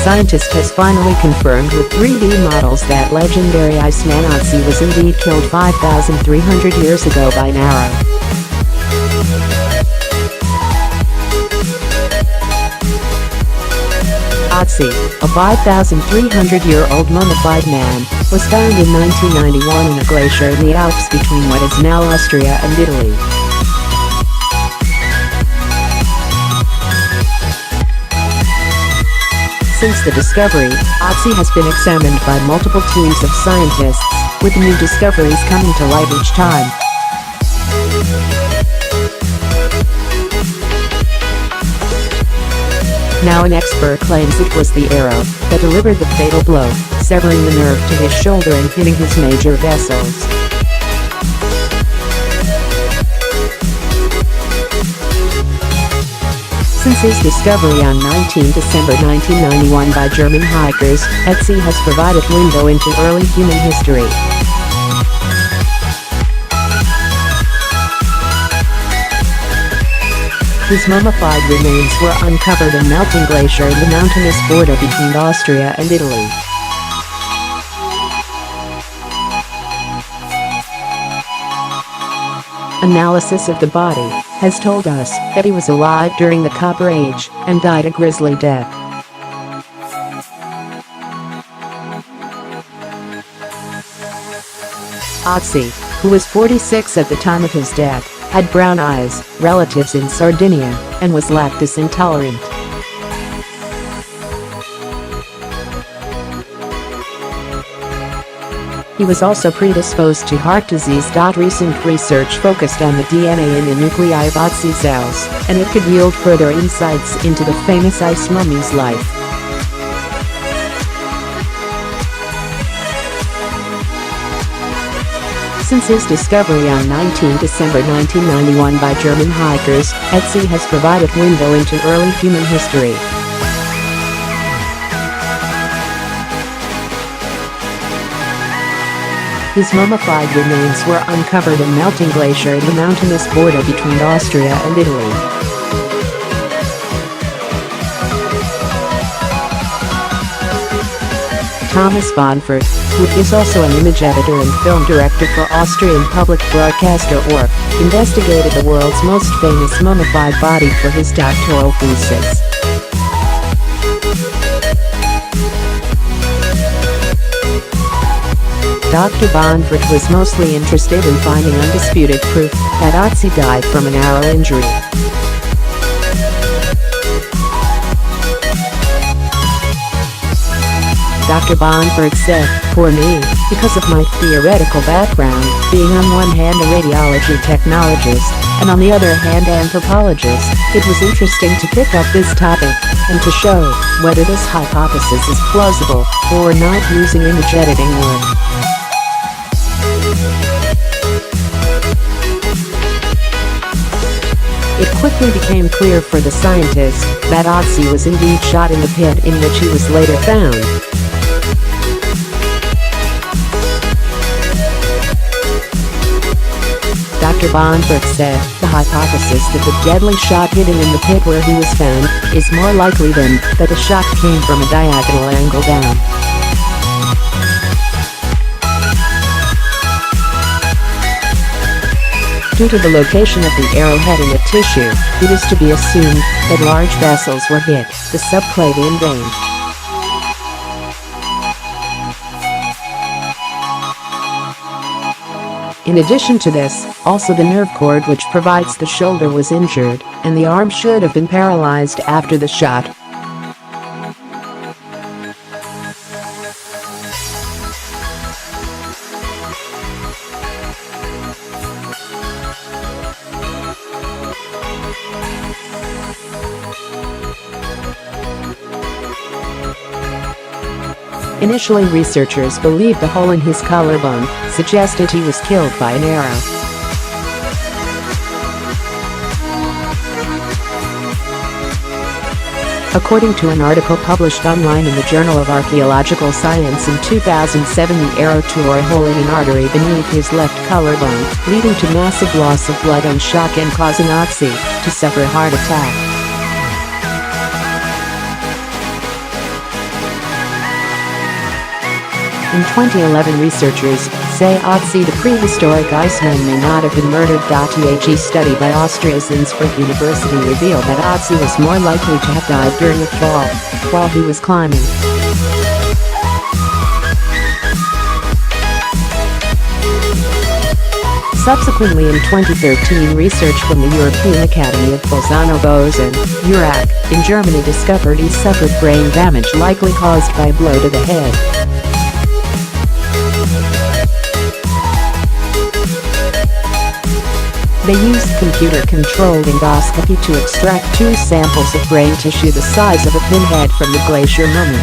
scientist has finally confirmed with 3D models that legendary Iceman Ötzi was indeed killed 5,300 years ago by an arrow. Ötzi, a 5,300-year-old mummified man, was found in 1991 in a glacier in the Alps between what is now Austria and Italy. Since the discovery, Ötzi has been examined by multiple teams of scientists, with new discoveries coming to light each time. Now an expert claims it was the arrow that delivered the fatal blow, severing the nerve to his shoulder and hitting his major vessels. Since his discovery on 19 December 1991 by German hikers, Ötzi has provided a window into early human history. His mummified remains were uncovered in melting glacier in the mountainous border between Austria and Italy. Analysis of the body has told us that he was alive during the Copper Age and died a grisly death. Ötzi, who was 46 at the time of his death, had brown eyes, relatives in Sardinia, and was lactose intolerant. He was also predisposed to heart disease. Recent research focused on the DNA in the nuclei of Ötzi cells, and it could yield further insights into the famous ice mummy's life. Since his discovery on 19 December 1991 by German hikers, Ötzi has provided a window into early human history. His mummified remains were uncovered in melting glacier in the mountainous border between Austria and Italy. Thomas Bonfert, who is also an image editor and film director for Austrian public broadcaster Ӧtzi, investigated the world's most famous mummified body for his doctoral thesis. Dr. Bonfert was mostly interested in finding undisputed proof that Ötzi died from an arrow injury. Dr. Bonfert said, "For me, because of my theoretical background, being on one hand a radiology technologist, and on the other hand anthropologist, it was interesting to pick up this topic, and to show whether this hypothesis is plausible or not using image editing work." It quickly became clear for the scientist that Ötzi was indeed shot in the pit in which he was later found. Dr. Bonfert said, "The hypothesis that the deadly shot hit him in the pit where he was found is more likely than that the shot came from a diagonal angle down." Due to the location of the arrowhead in the tissue, it is to be assumed that large vessels were hit, the subclavian vein. In addition to this, also the nerve cord which provides the shoulder was injured, and the arm should have been paralyzed after the shot. Initially, researchers believed the hole in his collarbone suggested he was killed by an arrow. According to an article published online in the Journal of Archaeological Science in 2007, the arrow tore a hole in an artery beneath his left collarbone, leading to massive loss of blood and shock and causing Ötzi to suffer a heart attack. In 2011, researchers say Ötzi, the prehistoric Iceman, may not have been murdered. The study by Austria-Since University revealed that Ötzi was more likely to have died during a fall while he was climbing. Subsequently, in 2013, research from the European Academy of Bolzano-Bozen, Iraq, in Germany discovered he suffered brain damage likely caused by a blow to the head. They used computer-controlled endoscopy to extract 2 samples of brain tissue the size of a pinhead from the glacier mummy.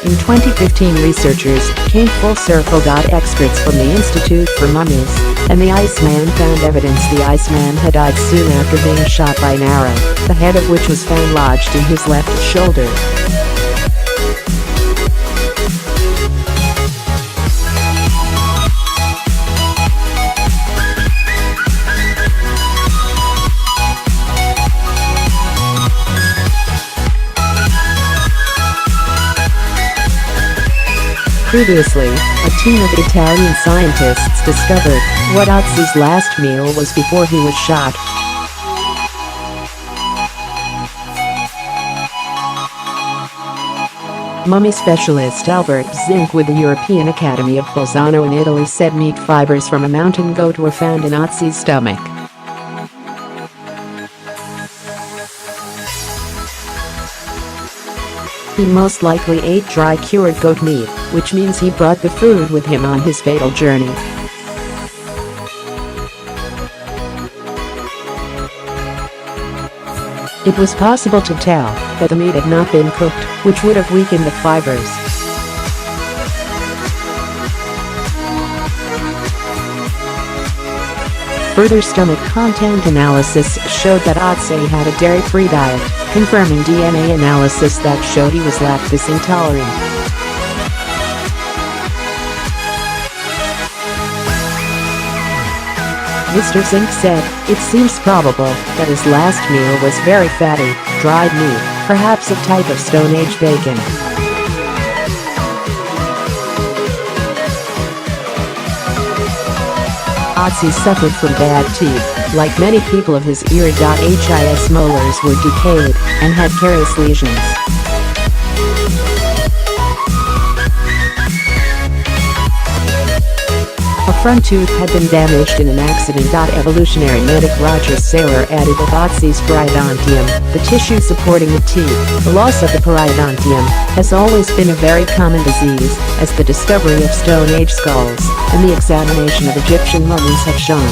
In 2015, researchers came full circle. Experts from the Institute for Mummies and the Iceman found evidence the Iceman had died soon after being shot by an arrow, the head of which was found lodged in his left shoulder. Previously, a team of Italian scientists discovered what Ötzi's last meal was before he was shot. Mummy specialist Albert Zink with the European Academy of Bolzano in Italy said meat fibers from a mountain goat were found in Ötzi's stomach. He most likely ate dry cured goat meat, which means he brought the food with him on his fatal journey. It was possible to tell that the meat had not been cooked, which would have weakened the fibers. Further stomach content analysis showed that Ötzi had a dairy-free diet, confirming DNA analysis that showed he was lactose intolerant. Mr. Zink said, "It seems probable that his last meal was very fatty, dried meat, perhaps a type of Stone Age bacon." Ötzi suffered from bad teeth. Like many people of his era, his molars were decayed and had carious lesions. A front tooth had been damaged in an accident. Evolutionary medic Roger Saylor added of Ötzi's periodontium, the tissue supporting the teeth. The loss of the periodontium has always been a very common disease, as the discovery of Stone Age skulls and the examination of Egyptian mummies have shown.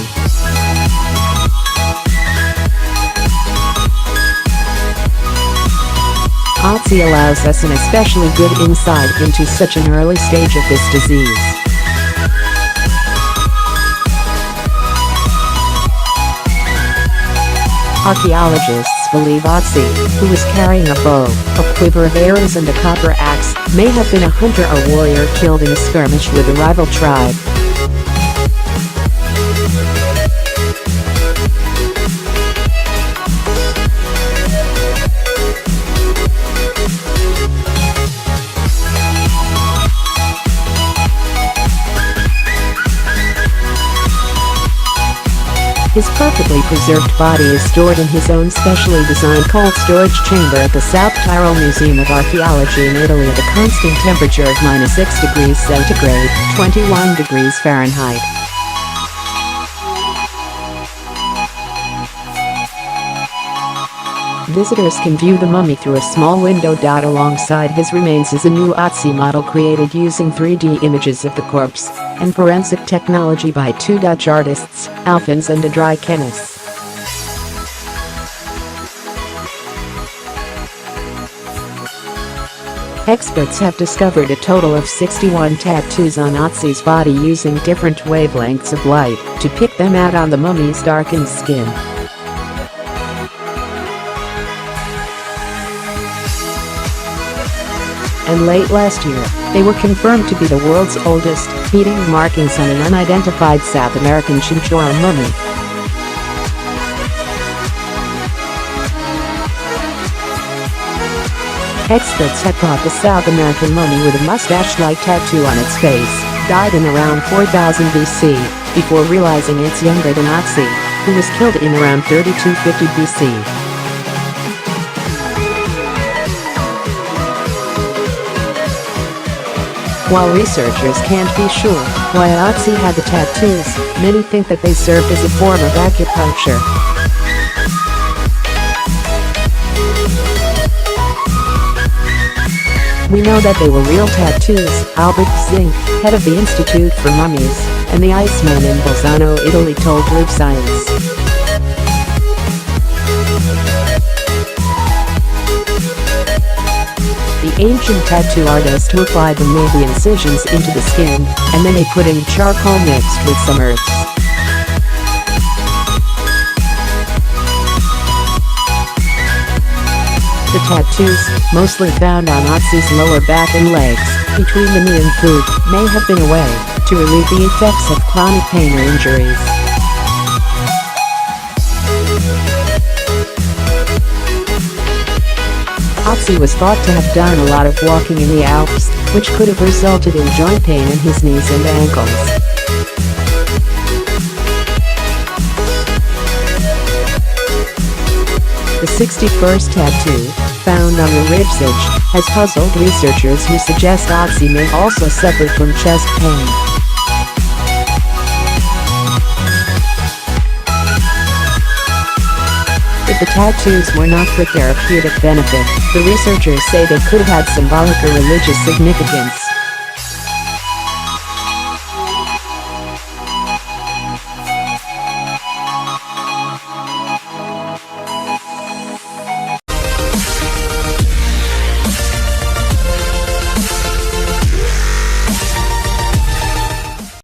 Ötzi allows us an especially good insight into such an early stage of this disease. Archaeologists believe Ötzi, who was carrying a bow, a quiver of arrows and a copper axe, may have been a hunter or warrior killed in a skirmish with a rival tribe. His perfectly preserved body is stored in his own specially designed cold storage chamber at the South Tyrol Museum of Archaeology in Italy at a constant temperature of -6 degrees centigrade, 21 degrees Fahrenheit. Visitors can view the mummy through a small window. Alongside his remains is a new Ötzi model created using 3D images of the corpse and forensic technology by 2 Dutch artists, Alphonse and Adrij Kennis. Experts have discovered a total of 61 tattoos on Ötzi's body using different wavelengths of light to pick them out on the mummy's darkened skin. and late last year, they were confirmed to be the world's oldest, beating markings on an unidentified South American chinchorro mummy. Experts had thought the South American mummy with a mustache-like tattoo on its face died in around 4000 BC, before realizing it's younger than Ötzi, who was killed in around 3250 BC. While researchers can't be sure why Ötzi had the tattoos, many think that they served as a form of acupuncture. We know that they were real tattoos. Albert Zink, head of the Institute for Mummies, and the Iceman in Bolzano, Italy told life.Since. The ancient tattoo artist who applied them made the incisions into the skin, and then they put in charcoal mixed with some earths. The tattoos, mostly found on Ötzi's lower back and legs, between the knee and foot, may have been a way to relieve the effects of chronic pain or injuries. Ötzi was thought to have done a lot of walking in the Alps, which could have resulted in joint pain in his knees and ankles. The 61st tattoo, found on the ribs edge, has puzzled researchers who suggest Ötzi may also suffer from chest pain. If the tattoos were not for therapeutic benefit, the researchers say they could have had symbolic or religious significance.